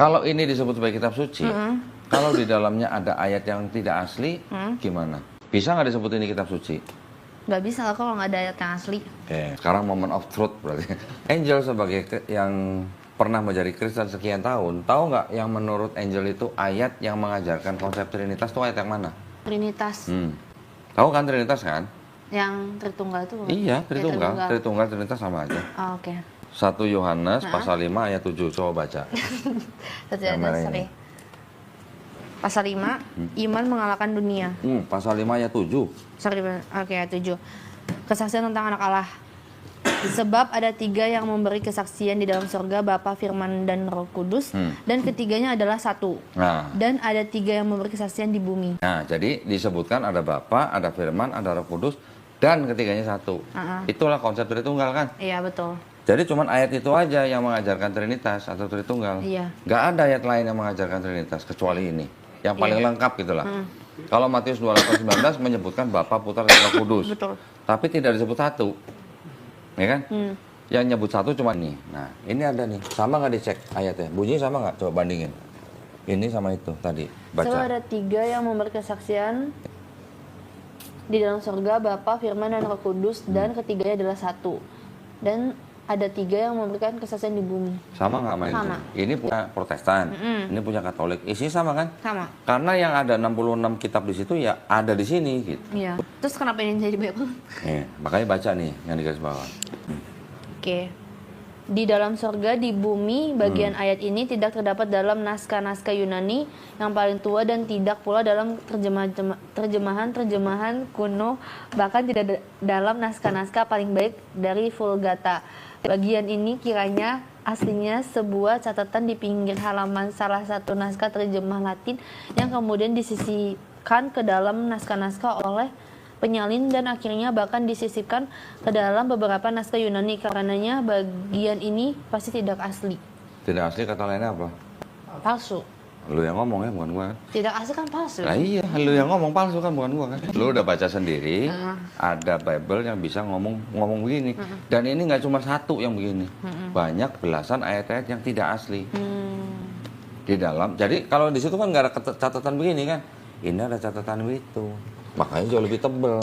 Kalau ini disebut sebagai kitab suci, kalau di dalamnya ada ayat yang tidak asli, gimana? Bisa nggak disebut ini kitab suci? Nggak bisa lah kalau nggak ada ayat yang asli. Oke, sekarang moment of truth berarti. Angel sebagai yang pernah menjadi Kristen sekian tahun, tahu nggak yang menurut Angel itu ayat yang mengajarkan konsep Trinitas itu ayat yang mana? Trinitas. Tahu kan Trinitas kan? Yang Tritunggal itu? Iya, Ya, Tritunggal. Tritunggal Trinitas sama aja. Oh, oke. 1 Yohanes pasal 5 ayat 7, coba baca. Sorry. Pasal 5, iman mengalahkan dunia. Pasal 5 ayat 7. Sorry, oke, ayat 7. Kesaksian tentang anak Allah. Sebab ada 3 yang memberi kesaksian di dalam surga, Bapa, Firman, dan Roh Kudus, dan ketiganya adalah satu. Nah. Dan ada 3 yang memberi kesaksian di bumi. Nah, jadi disebutkan ada Bapa, ada Firman, ada Roh Kudus, dan ketiganya satu. Itulah konsep Tritunggal kan? Iya, betul. Jadi cuman ayat itu aja yang mengajarkan Trinitas atau Tritunggal. Iya. Nggak ada ayat lain yang mengajarkan Trinitas kecuali ini. Yang paling lengkap gitulah. Kalau Matius 28:19 menyebutkan Bapa, Putra, dan Roh Kudus. Betul. Tapi tidak disebut satu. Ya kan? Yang nyebut satu cuma ini. Nah, ini ada nih. Sama nggak dicek ayatnya? Bunyinya sama nggak? Coba bandingin. Ini sama itu tadi. Baca. Sebab ada 3 yang memberi kesaksian di dalam surga, Bapa, Firman, dan Roh Kudus, dan ketiganya adalah satu. Dan ada 3 yang memberikan kesaksian di bumi. Sama nggak sama itu? Sama. Ini punya Protestan, ini punya Katolik. Isinya sama kan? Sama. Karena yang ada 66 kitab di situ ya ada di sini gitu. Iya. Terus kenapa ini jadi banyak banget? Makanya baca nih yang di garis bawah. Oke. Di dalam surga, di bumi, bagian ayat ini tidak terdapat dalam naskah-naskah Yunani yang paling tua dan tidak pula dalam terjemahan kuno, bahkan tidak dalam naskah-naskah paling baik dari Vulgata. Bagian ini kiranya aslinya sebuah catatan di pinggir halaman salah satu naskah terjemah Latin yang kemudian disisipkan ke dalam naskah-naskah oleh penyalin dan akhirnya bahkan disisipkan ke dalam beberapa naskah Yunani. Karenanya bagian ini pasti tidak asli. Tidak asli kata lainnya apa? Palsu. Lu yang ngomong ya, bukan gua kan? Tidak asli kan palsu. Nah iya, lu yang ngomong palsu kan, bukan gua kan? Lu udah baca sendiri, ada Bible yang bisa ngomong begini. Dan ini nggak cuma satu yang begini. Banyak belasan ayat-ayat yang tidak asli. Di dalam, jadi kalau di situ kan nggak ada catatan begini kan? Ini ada catatan begitu. Makanya jauh lebih tebel.